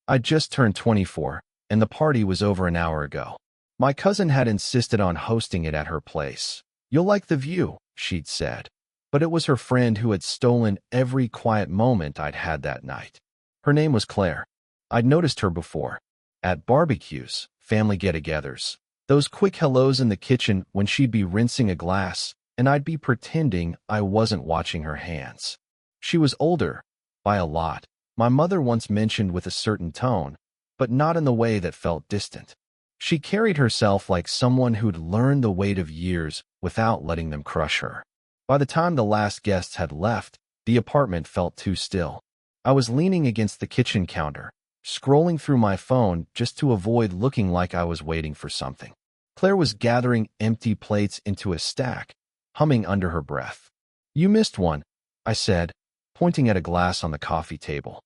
I'd just turned 24, and the party was over an hour ago. My cousin had insisted on hosting it at her place. "You'll like the view," she'd said. But it was her friend who had stolen every quiet moment I'd had that night. Her name was Claire. I'd noticed her before. At barbecues, family get-togethers. Those quick hellos in the kitchen when she'd be rinsing a glass, and I'd be pretending I wasn't watching her hands. She was older, by a lot. My mother once mentioned with a certain tone, but not in the way that felt distant. She carried herself like someone who'd learned the weight of years without letting them crush her. By the time the last guests had left, the apartment felt too still. I was leaning against the kitchen counter, scrolling through my phone just to avoid looking like I was waiting for something. Claire was gathering empty plates into a stack, humming under her breath. "You missed one," I said, pointing at a glass on the coffee table.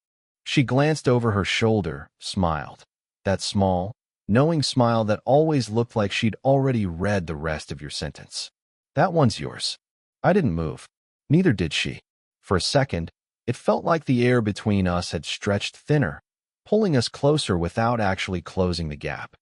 She glanced over her shoulder, smiled. That small, knowing smile that always looked like she'd already read the rest of your sentence. "That one's yours." I didn't move. Neither did she. For a second, it felt like the air between us had stretched thinner, pulling us closer without actually closing the gap.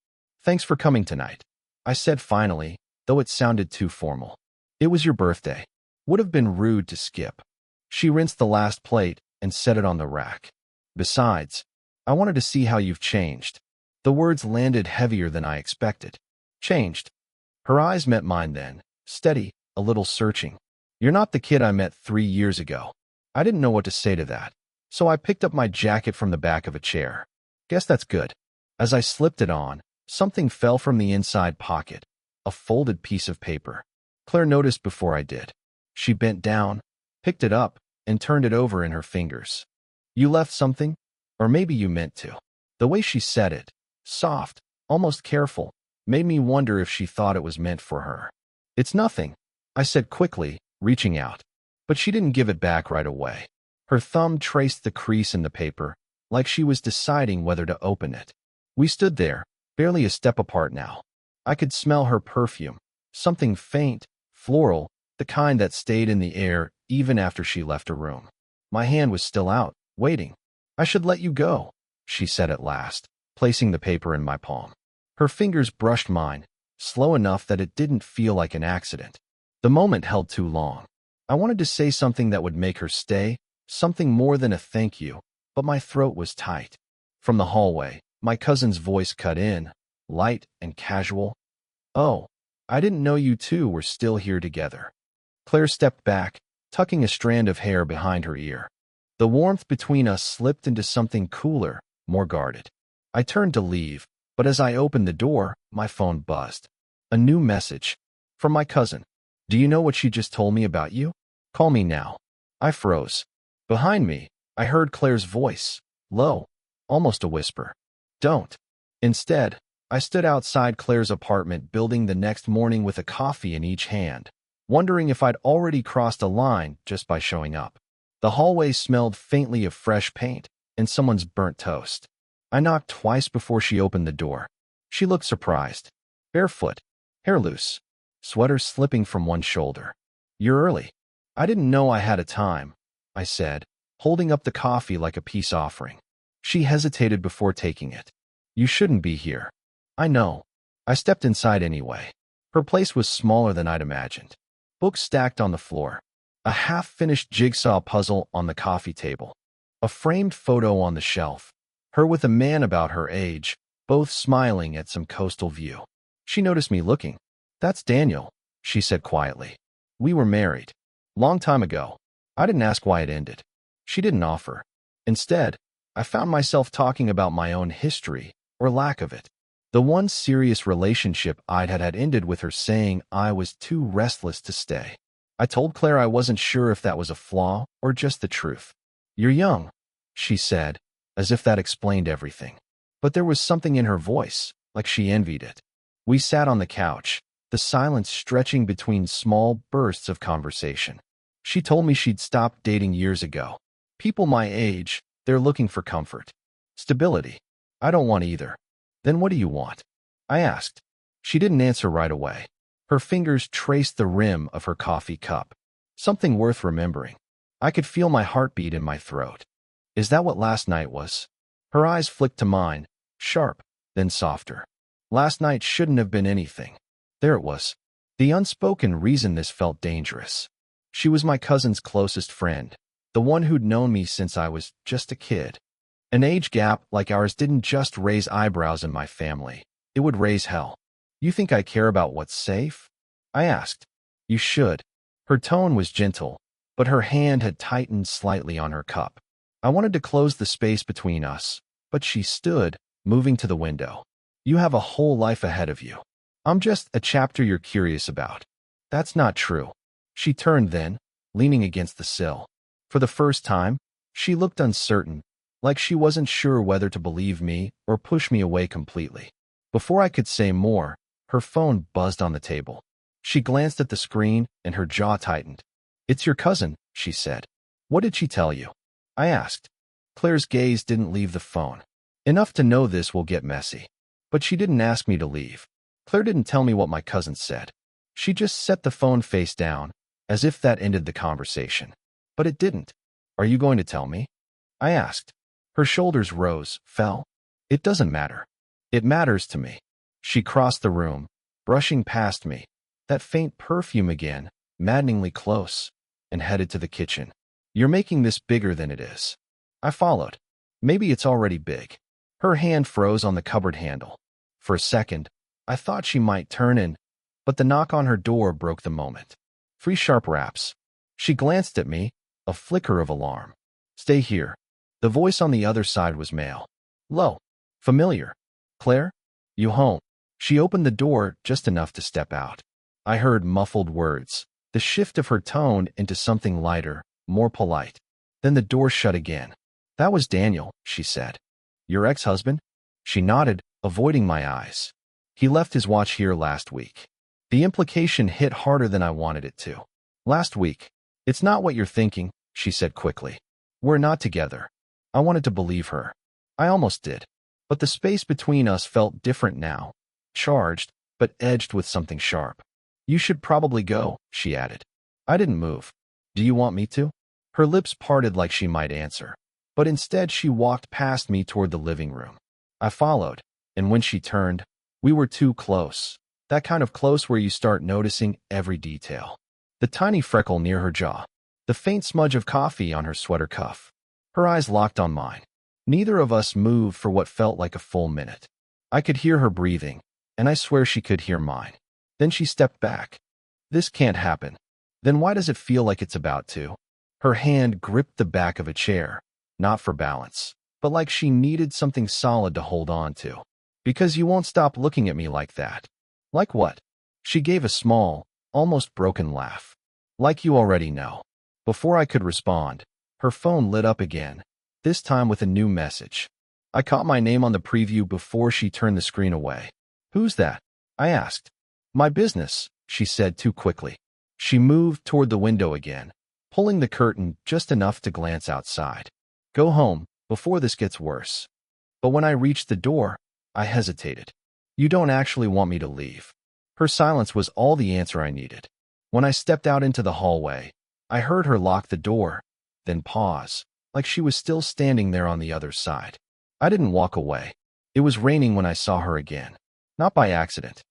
"Thanks for coming tonight," I said finally, though it sounded too formal. "It was your birthday. Would have been rude to skip." She rinsed the last plate and set it on the rack. "Besides, I wanted to see how you've changed." The words landed heavier than I expected. "Changed?" Her eyes met mine then, steady, a little searching. "You're not the kid I met 3 years ago." I didn't know what to say to that, so I picked up my jacket from the back of a chair. "Guess that's good." As I slipped it on, something fell from the inside pocket, a folded piece of paper. Claire noticed before I did. She bent down, picked it up, and turned it over in her fingers. "You left something? Or maybe you meant to." The way she said it, soft, almost careful, made me wonder if she thought it was meant for her. "It's nothing," I said quickly, reaching out. But she didn't give it back right away. Her thumb traced the crease in the paper, like she was deciding whether to open it. We stood there, barely a step apart now. I could smell her perfume, something faint, floral, the kind that stayed in the air even after she left her room. My hand was still out, waiting. "I should let you go," she said at last, placing the paper in my palm. Her fingers brushed mine, slow enough that it didn't feel like an accident. The moment held too long. I wanted to say something that would make her stay, something more than a thank you, but my throat was tight. From the hallway, my cousin's voice cut in, light and casual. "Oh, I didn't know you two were still here together." Claire stepped back, tucking a strand of hair behind her ear. The warmth between us slipped into something cooler, more guarded. I turned to leave, but as I opened the door, my phone buzzed. A new message. From my cousin. "Do you know what she just told me about you? Call me now." I froze. Behind me, I heard Claire's voice, low, almost a whisper. "Don't." Instead, I stood outside Claire's apartment building the next morning with a coffee in each hand, wondering if I'd already crossed a line just by showing up. The hallway smelled faintly of fresh paint and someone's burnt toast. I knocked twice before she opened the door. She looked surprised. Barefoot, hair loose, sweater slipping from one shoulder. "You're early." "I didn't know I had a time," I said, holding up the coffee like a peace offering. She hesitated before taking it. "You shouldn't be here." "I know." I stepped inside anyway. Her place was smaller than I'd imagined. Books stacked on the floor. A half-finished jigsaw puzzle on the coffee table. A framed photo on the shelf. Her with a man about her age, both smiling at some coastal view. She noticed me looking. "That's Daniel," she said quietly. "We were married. Long time ago." I didn't ask why it ended. She didn't offer. Instead, I found myself talking about my own history, or lack of it. The one serious relationship I'd had ended with her saying I was too restless to stay. I told Claire I wasn't sure if that was a flaw or just the truth. "You're young," she said, as if that explained everything. But there was something in her voice, like she envied it. We sat on the couch, the silence stretching between small bursts of conversation. She told me she'd stopped dating years ago. People my age, they're looking for comfort. Stability. I don't want either. "Then what do you want?" I asked. She didn't answer right away. Her fingers traced the rim of her coffee cup. Something worth remembering. I could feel my heartbeat in my throat. "Is that what last night was?" Her eyes flicked to mine, sharp, then softer. Last night shouldn't have been anything. There it was. The unspoken reason this felt dangerous. She was my cousin's closest friend, the one who'd known me since I was just a kid. An age gap like ours didn't just raise eyebrows in my family. It would raise hell. You think I care about what's safe? I asked. You should. Her tone was gentle, but her hand had tightened slightly on her cup. I wanted to close the space between us, but she stood, moving to the window. You have a whole life ahead of you. I'm just a chapter you're curious about. That's not true. She turned then, leaning against the sill. For the first time, she looked uncertain, like she wasn't sure whether to believe me or push me away completely. Before I could say more, her phone buzzed on the table. She glanced at the screen and her jaw tightened. It's your cousin, she said. What did she tell you? I asked. Claire's gaze didn't leave the phone. Enough to know this will get messy. But she didn't ask me to leave. Claire didn't tell me what my cousin said. She just set the phone face down, as if that ended the conversation. But it didn't. Are you going to tell me? I asked. Her shoulders rose, fell. It doesn't matter. It matters to me. She crossed the room, brushing past me, that faint perfume again, maddeningly close, and headed to the kitchen. You're making this bigger than it is. I followed. Maybe it's already big. Her hand froze on the cupboard handle. For a second, I thought she might turn in, but the knock on her door broke the moment. 3 sharp raps. She glanced at me, a flicker of alarm. Stay here. The voice on the other side was male. Low. Familiar. Claire? You home? She opened the door just enough to step out. I heard muffled words, the shift of her tone into something lighter, more polite. Then the door shut again. That was Daniel, she said. Your ex-husband? She nodded, avoiding my eyes. He left his watch here last week. The implication hit harder than I wanted it to. Last week. It's not what you're thinking, she said quickly. We're not together. I wanted to believe her. I almost did. But the space between us felt different now. Charged, but edged with something sharp. You should probably go, she added. I didn't move. Do you want me to? Her lips parted like she might answer. But instead she walked past me toward the living room. I followed, and when she turned, we were too close. That kind of close where you start noticing every detail. The tiny freckle near her jaw. The faint smudge of coffee on her sweater cuff. Her eyes locked on mine. Neither of us moved for what felt like a full minute. I could hear her breathing, and I swear she could hear mine. Then she stepped back. This can't happen. Then why does it feel like it's about to? Her hand gripped the back of a chair, not for balance, but like she needed something solid to hold on to. Because you won't stop looking at me like that. Like what? She gave a small, almost broken laugh. Like you already know. Before I could respond, her phone lit up again, this time with a new message. I caught my name on the preview before she turned the screen away. Who's that? I asked. My business, she said too quickly. She moved toward the window again, pulling the curtain just enough to glance outside. Go home, before this gets worse. But when I reached the door, I hesitated. You don't actually want me to leave. Her silence was all the answer I needed. When I stepped out into the hallway, I heard her lock the door, then pause, like she was still standing there on the other side. I didn't walk away. It was raining when I saw her again. Not by accident.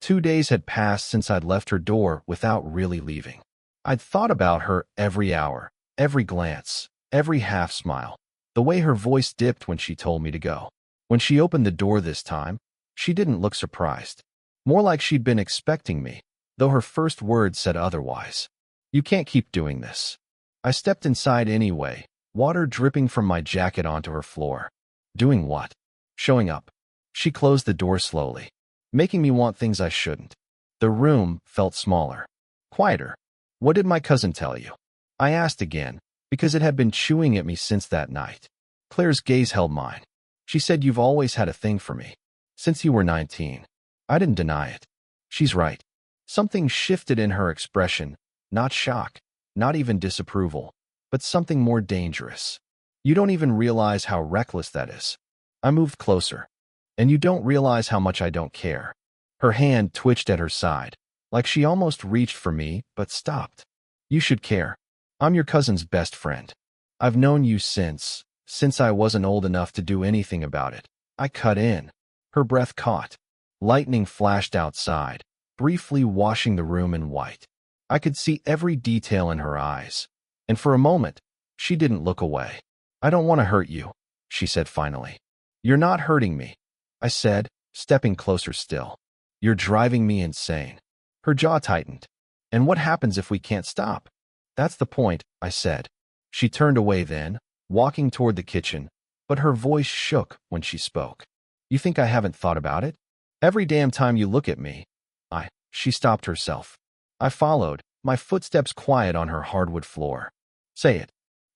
2 days had passed since I'd left her door without really leaving. I'd thought about her every hour, every glance, every half smile, the way her voice dipped when she told me to go. When she opened the door this time, she didn't look surprised. More like she'd been expecting me, though her first words said otherwise. You can't keep doing this. I stepped inside anyway, water dripping from my jacket onto her floor. Doing what? Showing up. She closed the door slowly, making me want things I shouldn't. The room felt smaller, quieter. What did my cousin tell you? I asked again, because it had been chewing at me since that night. Claire's gaze held mine. She said you've always had a thing for me. Since you were 19. I didn't deny it. She's right. Something shifted in her expression, not shock, not even disapproval, but something more dangerous. You don't even realize how reckless that is. I moved closer. And you don't realize how much I don't care. Her hand twitched at her side, like she almost reached for me, but stopped. You should care. I'm your cousin's best friend. I've known you since, since I wasn't old enough to do anything about it. I cut in. Her breath caught. Lightning flashed outside, briefly washing the room in white. I could see every detail in her eyes. And for a moment, she didn't look away. I don't want to hurt you, she said finally. You're not hurting me, I said, stepping closer still. You're driving me insane. Her jaw tightened. And what happens if we can't stop? That's the point, I said. She turned away then, walking toward the kitchen, but her voice shook when she spoke. You think I haven't thought about it? Every damn time you look at me. She stopped herself. I followed, my footsteps quiet on her hardwood floor. Say it.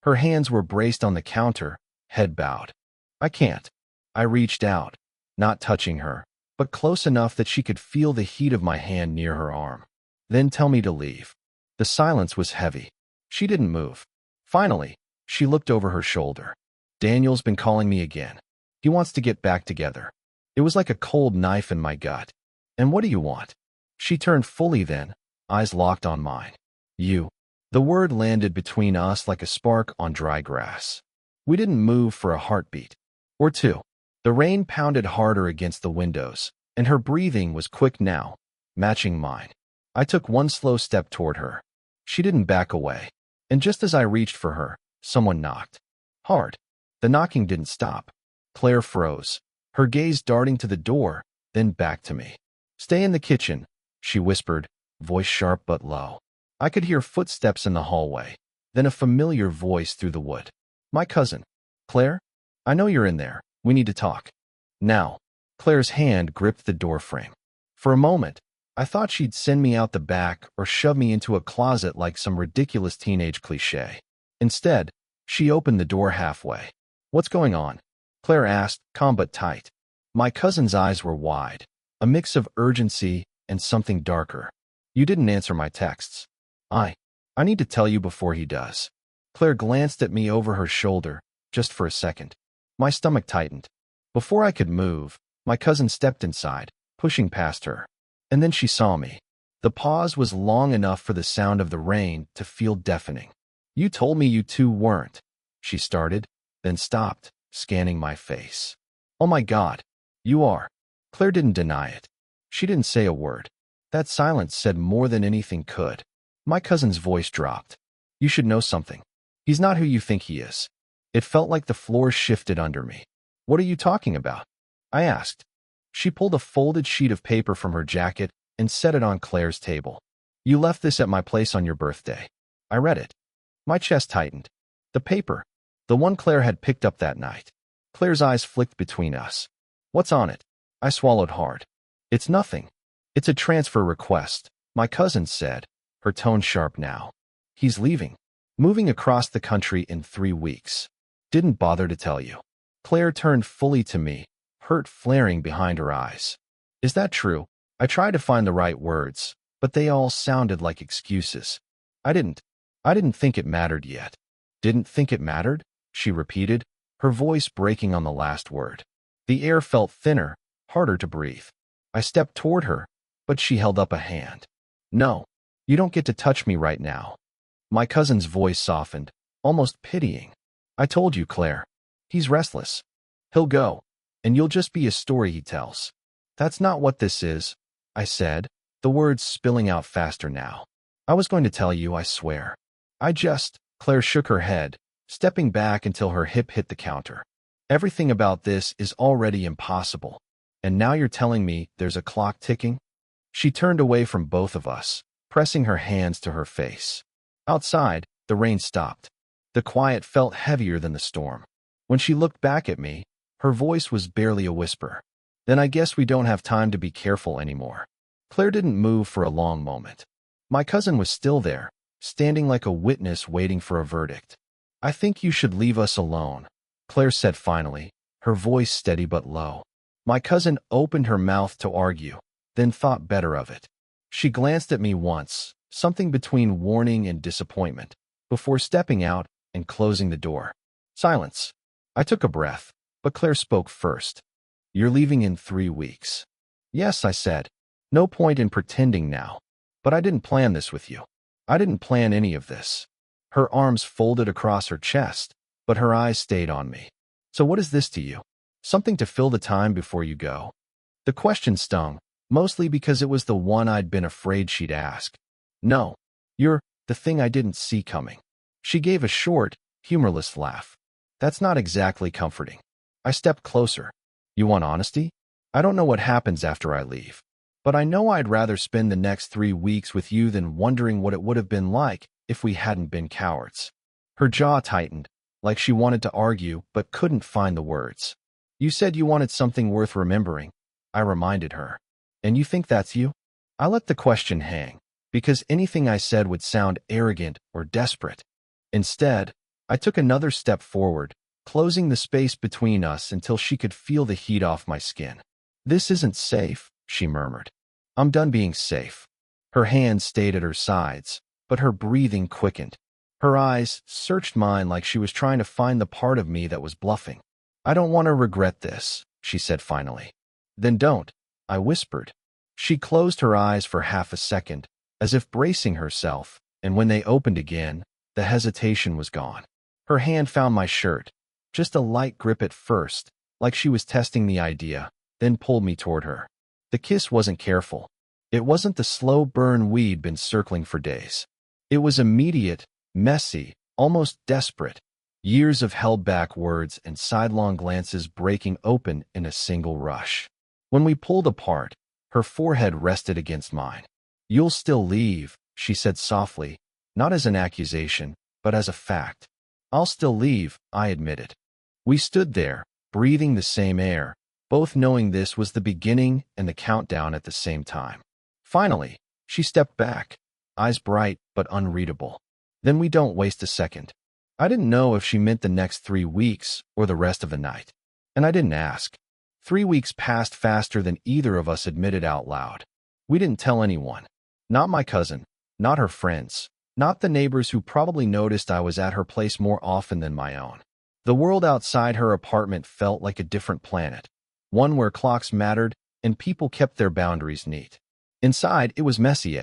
Her hands were braced on the counter, head bowed. I can't. I reached out, not touching her, but close enough that she could feel the heat of my hand near her arm. Then tell me to leave. The silence was heavy. She didn't move. Finally, she looked over her shoulder. Daniel's been calling me again. He wants to get back together. It was like a cold knife in my gut. And what do you want? She turned fully then, eyes locked on mine. You. The word landed between us like a spark on dry grass. We didn't move for a heartbeat. Or two. The rain pounded harder against the windows, and her breathing was quick now, matching mine. I took one slow step toward her. She didn't back away. And just as I reached for her, someone knocked. Hard. The knocking didn't stop. Claire froze, her gaze darting to the door, then back to me. Stay in the kitchen, she whispered, voice sharp but low. I could hear footsteps in the hallway, then a familiar voice through the wood. My cousin. Claire? I know you're in there. We need to talk. Now. Claire's hand gripped the doorframe. For a moment, I thought she'd send me out the back or shove me into a closet like some ridiculous teenage cliché. Instead, she opened the door halfway. What's going on? Claire asked, calm but tight. My cousin's eyes were wide, a mix of urgency and something darker. You didn't answer my texts. I need to tell you before he does. Claire glanced at me over her shoulder, just for a second. My stomach tightened. Before I could move, my cousin stepped inside, pushing past her. And then she saw me. The pause was long enough for the sound of the rain to feel deafening. You told me you two weren't. She started, then stopped, scanning my face. Oh my God, you are. Claire didn't deny it. She didn't say a word. That silence said more than anything could. My cousin's voice dropped. You should know something. He's not who you think he is. It felt like the floor shifted under me. What are you talking about? I asked. She pulled a folded sheet of paper from her jacket and set it on Claire's table. You left this at my place on your birthday. I read it. My chest tightened. The paper. The one Claire had picked up that night. Claire's eyes flicked between us. What's on it? I swallowed hard. It's nothing. It's a transfer request, my cousin said, her tone sharp now. He's leaving. Moving across the country in 3 weeks. Didn't bother to tell you. Claire turned fully to me, hurt flaring behind her eyes. Is that true? I tried to find the right words, but they all sounded like excuses. I didn't think it mattered yet. Didn't think it mattered? She repeated, her voice breaking on the last word. The air felt thinner, harder to breathe. I stepped toward her, but she held up a hand. No, you don't get to touch me right now. My cousin's voice softened, almost pitying. I told you, Claire. He's restless. He'll go, and you'll just be a story he tells. That's not what this is, I said, the words spilling out faster now. I was going to tell you, I swear. Claire shook her head, stepping back until her hip hit the counter. Everything about this is already impossible. And now you're telling me there's a clock ticking? She turned away from both of us, pressing her hands to her face. Outside, the rain stopped. The quiet felt heavier than the storm. When she looked back at me, her voice was barely a whisper. Then I guess we don't have time to be careful anymore. Claire didn't move for a long moment. My cousin was still there, standing like a witness waiting for a verdict. I think you should leave us alone, Claire said finally, her voice steady but low. My cousin opened her mouth to argue, then thought better of it. She glanced at me once, something between warning and disappointment, before stepping out and closing the door. Silence. I took a breath, but Claire spoke first. You're leaving in 3 weeks. Yes, I said. No point in pretending now. But I didn't plan this with you. I didn't plan any of this. Her arms folded across her chest, but her eyes stayed on me. So what is this to you? Something to fill the time before you go? The question stung, mostly because it was the one I'd been afraid she'd ask. No, you're the thing I didn't see coming. She gave a short, humorless laugh. That's not exactly comforting. I stepped closer. You want honesty? I don't know what happens after I leave, but I know I'd rather spend the next 3 weeks with you than wondering what it would have been like if we hadn't been cowards. Her jaw tightened, like she wanted to argue but couldn't find the words. You said you wanted something worth remembering, I reminded her. And you think that's you? I let the question hang, because anything I said would sound arrogant or desperate. Instead, I took another step forward, closing the space between us until she could feel the heat off my skin. This isn't safe, she murmured. I'm done being safe. Her hands stayed at her sides, but her breathing quickened. Her eyes searched mine like she was trying to find the part of me that was bluffing. I don't want to regret this, she said finally. Then don't, I whispered. She closed her eyes for half a second, as if bracing herself, and when they opened again, the hesitation was gone. Her hand found my shirt, just a light grip at first, like she was testing the idea, then pulled me toward her. The kiss wasn't careful. It wasn't the slow burn we'd been circling for days. It was immediate, messy, almost desperate. Years of held-back words and sidelong glances breaking open in a single rush. When we pulled apart, her forehead rested against mine. You'll still leave, she said softly, not as an accusation, but as a fact. I'll still leave, I admitted. We stood there, breathing the same air, both knowing this was the beginning and the countdown at the same time. Finally, she stepped back, eyes bright but unreadable. Then we don't waste a second. I didn't know if she meant the next 3 weeks or the rest of the night. And I didn't ask. 3 weeks passed faster than either of us admitted out loud. We didn't tell anyone. Not my cousin, not her friends, not the neighbors who probably noticed I was at her place more often than my own. The world outside her apartment felt like a different planet, one where clocks mattered and people kept their boundaries neat. Inside, it was messy,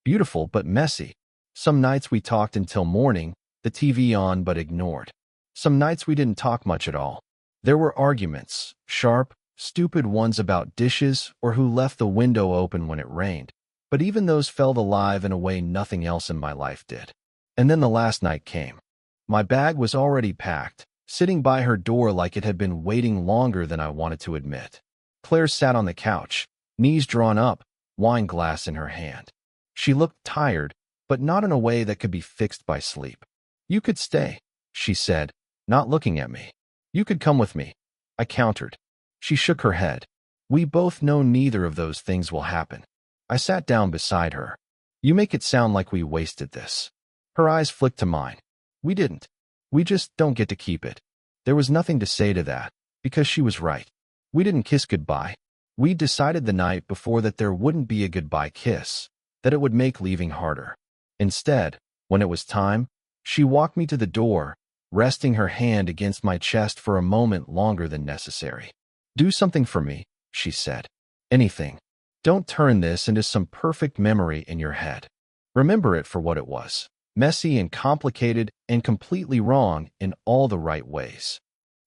beautiful but messy. Some nights we talked until morning, the TV on but ignored. Some nights we didn't talk much at all. There were arguments, sharp, stupid ones about dishes or who left the window open when it rained. But even those felt alive in a way nothing else in my life did. And then the last night came. My bag was already packed, sitting by her door like it had been waiting longer than I wanted to admit. Claire sat on the couch, knees drawn up, wine glass in her hand. She looked tired, but not in a way that could be fixed by sleep. You could stay, she said, not looking at me. You could come with me, I countered. She shook her head. We both know neither of those things will happen. I sat down beside her. You make it sound like we wasted this. Her eyes flicked to mine. We didn't. We just don't get to keep it. There was nothing to say to that, because she was right. We didn't kiss goodbye. We decided the night before that there wouldn't be a goodbye kiss, that it would make leaving harder. Instead, when it was time, she walked me to the door, resting her hand against my chest for a moment longer than necessary. Do something for me, she said. Anything. Don't turn this into some perfect memory in your head. Remember it for what it was. Messy and complicated and completely wrong in all the right ways.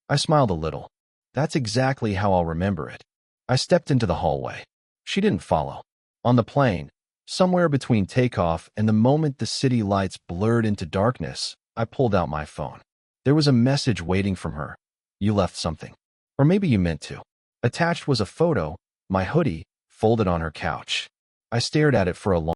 I smiled a little. That's exactly how I'll remember it. I stepped into the hallway. She didn't follow. On the plane, somewhere between takeoff and the moment the city lights blurred into darkness, I pulled out my phone. There was a message waiting from her. You left something. Or maybe you meant to. Attached was a photo, my hoodie, folded on her couch. I stared at it for a long